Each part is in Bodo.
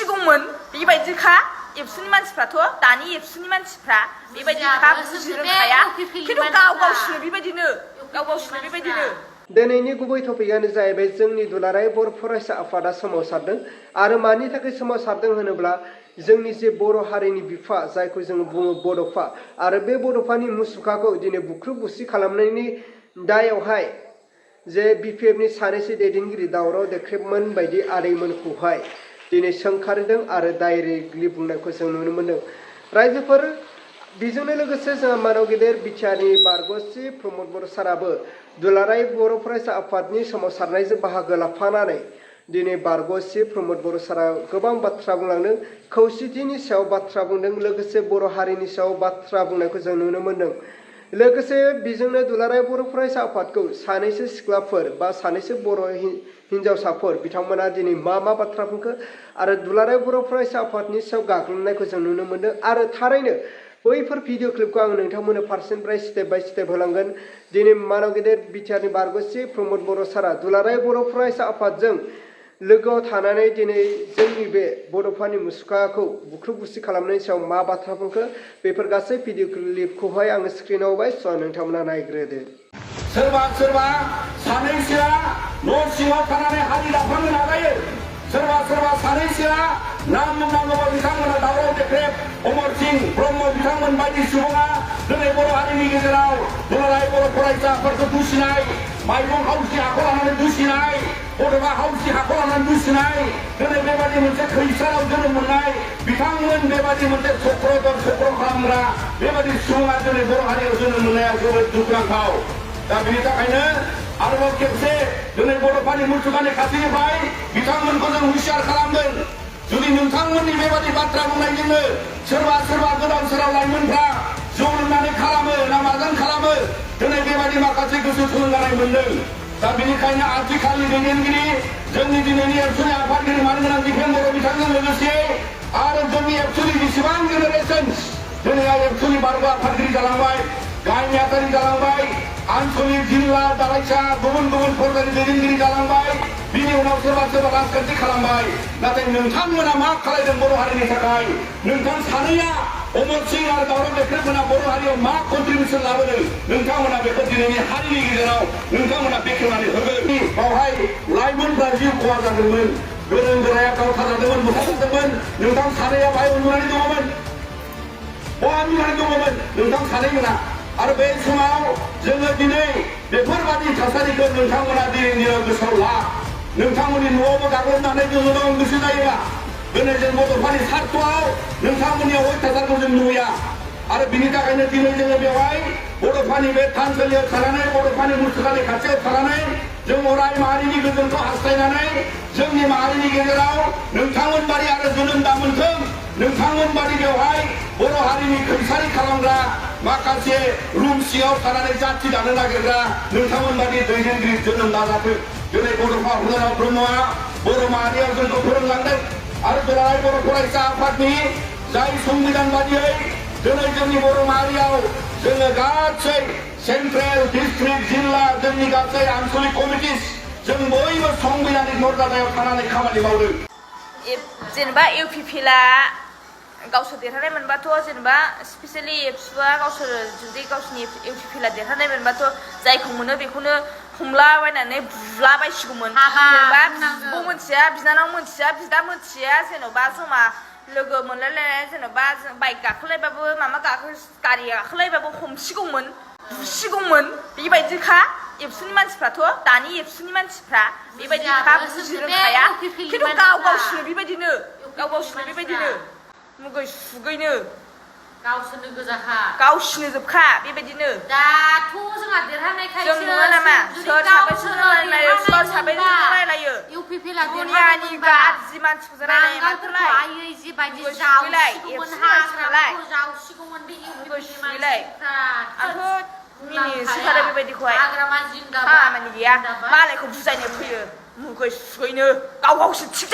बुसिगौमोन बेबायदिखा एबसुनि मानसिफ्राथ' दानि एबसुनि मानसिफ्रा बेबायदिखा बुजिरोंखाया खिन्थु गावसिनो बेबायदिनो दिनैनि गुबै टपिकआनो जाहैबाय जोंनि दुलाराय बर' फरायसा आफादा सोमावसारदों आरो मानि थाखाय सोमावसारदों होनोब्ला जोंनि जे बर' हारिनि बिफा जायखौ जों बुङो बड'फा आरो बे बड'फानि मुसुखाखौ दिनै बुख्रुब बुसि खालामनायनि दायावहाय जे बिपिएफनि सानैसो दैदेनगिरि दावराव देख्रेबमोन बायदि आदैमोनखौहाय दिनै सोंखारिदों आरो डाइरेक्टलि बुंनायखौ जों नुनो मोन्दों। रायजोफोर बेजोंनो लोगोसे जोंहा मानव गेदेर बिटिआरनि बारग'श्री प्रमद बर' साराबो दुलाराय बर' फरायसा आफादनि सोमावसारनायजों बाहागो लाफानानै दिनै बारग'श्री प्रमद बर' सारा गोबां बाथ्रा बुंलांदों, खौसेथिनि सायाव बाथ्रा बुंदों, लोगोसे बर' हारिनि सायाव बाथ्रा बुंनायखौ जों नुनो मोन्दों। लोगोसे बेजोंनो दुलाराय बर' फरायसा आफादखौ सानैसो सिख्लाफोर बा सानैसो बर' हिन्जावसाफोर बिथांमोना दिनै मा बाथ्रा बुंखो आरो दुलाराय बर' फरायसा आफादनि सायाव गाग्लोबनायखौ जों नुनो मोन्दों आरो थारैनो बैफोर भिडिअ क्लिपखौ आं नोंथांमोननो फारसेनिफ्राय स्टेप बाय स्टेप होलांगोन। दिनै मानव गेदेर बिटिआरनि बारग'श्री प्रमद बर' सारा दुलाराय बर' फरायसा आफादजों लोगोआव थानानै दिनै जोंनि बे बड'फानि मुसुखाखौ बुख्रुब बुसि खालामनायनि सायाव मा बाथ्रा बुंखो बेफोर गासै भिडिअ क्लिपखौहाय आङो स्क्रिनाव होबाय, स' नोंथांमोना नायग्रोदो। सोरबा सानैसोआ न' सिङाव थानानै हारि लाफानो नाजायो, सोरबा सानैसोआ नाम बुंनांगौबा बिथांमोना दावराव देख्रेब अमर सिंह ब्रह्म बिथांमोन बायदि सुबुङा दिनै बर' हारिनि गेजेराव दुलाराय बर' फरायसाफोरखौ दुसिनाय, माइरं हाउसनि हाखौ लानानै दुसिनाय, बड'फा हाउसनि हाखौ लानानै दुसिनाय, दिनै बेबादि मोनसे खैसाराव जोनोम मोननाय बिथांमोन बेबादि मोनसे चक्र खालामग्रा बेबादि सुबुङा दिनै बर' हारियाव जोनोम मोननाया जोबोद दुखुनांथाव। दा बेनि थाखायनो आरोबाव खेबसे दिनै बड'फानि मुसुखानि खाथिनिफ्राय बिथांमोनखौ जों हुसियार खालामदों। जुदि नोंथांमोननि बेबादि बाथ्रा बुंनायजोंनो सोरबा गोदाव सोराव लाइमोनफ्रा जौ लोंनानै खालामो ना माजों खालामो, दिनै बेबादि माखासे गोसो थुलुंगानाय मोनदों। दा बेनिखायनो आथिखालनि दैदेनगिरि जोंनि दिनैनि एबसुनि आफादगिरि मानगोनां दिपेन बर' बिथांजों लोगोसे आरो जोंनि एबसुनि जेसेबां जेनेरेसन दिनै एबसुनि बारग' आफादगिरि जालांबाय, गाहाय नेहाथारि जालांबाय, आनसलिक जिल्ला दालाइसा गुबुन फौजदारि दैदेनगिरि जालांबाय, बिनि उनाव सोरबा राजखान्थि खालामबाय। नाथाय नोंथांमोना मा खालामदों बर' हारिनि थाखाय? नोंथां सानैया अमर सिंह आरो दावराव देख्रेबमोना बर' हारियाव मा कन्ट्रिबिउसन लाबोदों नोंथांमोना बेखौ दिनैनि हारिनि गेजेराव नोंथांमोना बेखेवनानै होगोन। बावहाय लाइमोनफ्रा जिउ खहा जादोंमोन, गोरों गोराया गावथारजादोंमोन, बुथारजादोंमोन, नोंथां सानैया बाहाय उन्दुनानै दङमोन, नोंथां सानैमोना। आरो बे समाव जोङो दिनै बेफोरबादि थासारिखौ नोंथांमोना दिनैनि गोसोआव ला। नोंथांमोननि न'आवबो गाग्लोबनानै जोङो दं गोसो जायोबा दिनै जों बड'फानि सार्थआव नोंथांमोननियाव अयथासारखौ जों नुया। आरो बिनि थाखायनो दिनै जोङो बेवहाय बड'फानि बे थानसालियाव थानानै बड'फानि मुसुखानि खाथियाव थानानै जों अराय माहारिनि गोजोनखौ हास्थायनानै जोंनि माहारिनि गेजेराव नोंथांमोन बादि आरो जोनोम दा मोनथों, नोंथांमोन बादि बेवहाय बर' हारिनि खैसारि खालामग्रा माखासे रुम सिङाव थानानै जाथि दानो नागिरग्रा नोंथांमोन बादि दैदेनगिरि जोनोम दाजाथों। दिनै बड'फा उदाराव ब्रह्मआ बर' माहारियाव जोंखौ फोरोंलांदों आरो दुलाराय बर' फरायसा आफादनि जाय संबिधान बादियै दिनै जोंनि बर' माहारियाव जोङो गासै सेन्ट्रेल डिस्ट्रिक्ट जिल्ला जोंनि गासै आनसलिक कमिटिस जों बयबो संबिधानिक मर्यादायाव थानानै खामानि मावदों। जेनेबा इउपिपिएलआ गावसोर देरहानाय मोनबाथ' जेनेबा स्पेसियेलि एबसुआ गावसोर जुदि गावसिनि इउपिपिएलआ देरहानाय मोनबाथ' जायखौ मोनो बेखौनो हमलाबायनानै बुलाबायसिगौमोन। जेनेबा बिब' मोनथिया, बिनानाव मोनथिया, बिदा मोनथिया जेनेबा जमा लोगो मोनलायलायनाय जेनेबा बाइक गाखोलायबाबो गारि गाखोलायबाबो हमसिगौमोन, बुसिगौमोन बेबायदिखा एबसुनि मानसिफ्राथ' दानि एबसुनि मानसिफ्रा बेबायदिखा बुजिरोंखाया खिन्थु गावसिनो बेबायदिनो मुगै सुगैनो गावसोरनो गोजाखा, गावसिनो जोबखा बेबायदिनो। दाथ' जोंहा देरहानायखायसो जों नुवा नामा सोर साबैजों रायलायो इउपिपिएलआ दुनियानि गाज्रि मानसिफोरजों रायलायो माथोलाय आयै जिबायदि जावसिगौमोन हाग्राफोरखौ जावसिगौमोन बे इउपिपिएलनि मानसिफ्रा। आंथ' मिनिसोगारो बेबायदिखौहाय खामानि गैया, मालायखौ बुजायनो फैयो मुगै सुगैनो गावसो थिग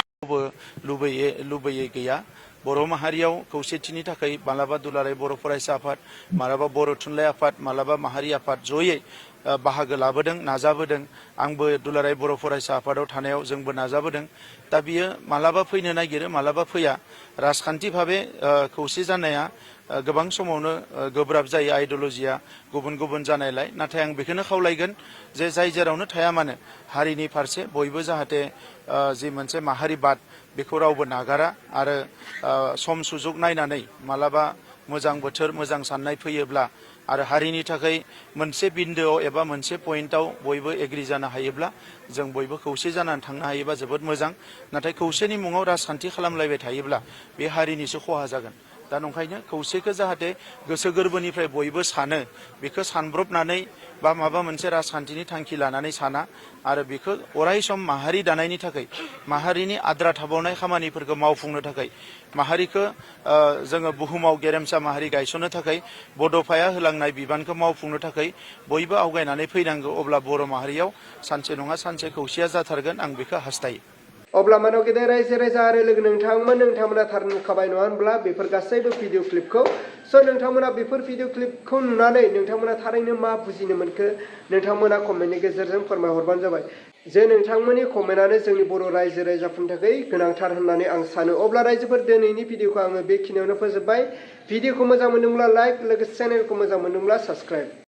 लुबैयै गैया। बर' माहारियाव खौसेथिनि थाखाय मालाबा दुलाराय बर' फरायसा आफाद, मालाबा बर' थुनलाइ आफाद, मालाबा माहारि आफाद जयै बाहागो लाबोदों नाजाबोदों आंबो दुलाराय बर' फरायसा आफादाव थानायाव जोंबो नाजाबोदों दा बियो मालाबा फैनो नागिरो मालाबा फैया राजखान्थि भाबे खौसे जानाया गोबां समावनो गोब्राब जायो आइडिअलजिया गुबुन गुबुन जानायलाय नाथाय आं बेखौनो खावलायगोन जे जाय जेरावनो थाया मानो हारिनि फारसे बयबो जाहाथे जि मोनसे माहारिबाद बेखौ रावबो नागारा आरो सम सुजुग नायनानै मालाबा मोजां बोथोर मोजां साननाय फैयोब्ला आरो हारिनि थाखाय मोनसे बिन्दोआव एबा मोनसे पइन्टआव बयबो एग्रि जानो हायोब्ला जों बयबो खौसे जानानै थांनो हायोबा जोबोद मोजां नाथाय खौसेनि मुङाव राजखान्थि खालामलायबाय थायोब्ला बे हारिनिसो खहा जागोन दा नंखायनो खौसेखौ जाहाथे गोसो गोरबोनिफ्राय बयबो सानो बेखौ सानब्रबनानै बा माबा मोनसे राजखान्थिनि थांखि लानानै साना आरो बेखौ अराय सम माहारि दानायनि थाखाय माहारिनि आद्रा थाबावनाय खामानिफोरखौ मावफुंनो थाखाय माहारिखौ जोङो बुहुमाव गेरेमसा माहारि गायसननो थाखाय बड'फाया होलांनाय बिबानखौ मावफुंनो थाखाय बयबो आवगायनानै फैनांगौ अब्ला बर' माहारियाव सानसे नङा सानसे खौसेया जाथारगोन आं बेखौ हास्थायो अब्ला मानव गेदेर रायजो राजा आरो लोगो नोंथांमोना थार नुखाबाय नङा होनब्ला बेफोर गासैबो भिडिअ क्लिपखौ स' नोंथांमोना बेफोर भिडिअ क्लिपखौ नुनानै नोंथांमोना थारैनो मा बुजिनो मोनखो नोंथांमोना कमेन्टनि गेजेरजों फोरमायहरबानो जाबाय जे नोंथांमोननि कमेन्टआनो जोंनि बर' रायजो राजाफोरनि थाखाय गोनांथार होननानै आं सानो अब्ला रायजोफोर दिनैनि भिडिअखौ आङो बेखिनियावनो फोजोबबाय भिडिअखौ मोजां मोनदोंब्ला लाइक लोगोसे चेनेलखौ मोजां मोनदोंब्ला साबस्क्राइब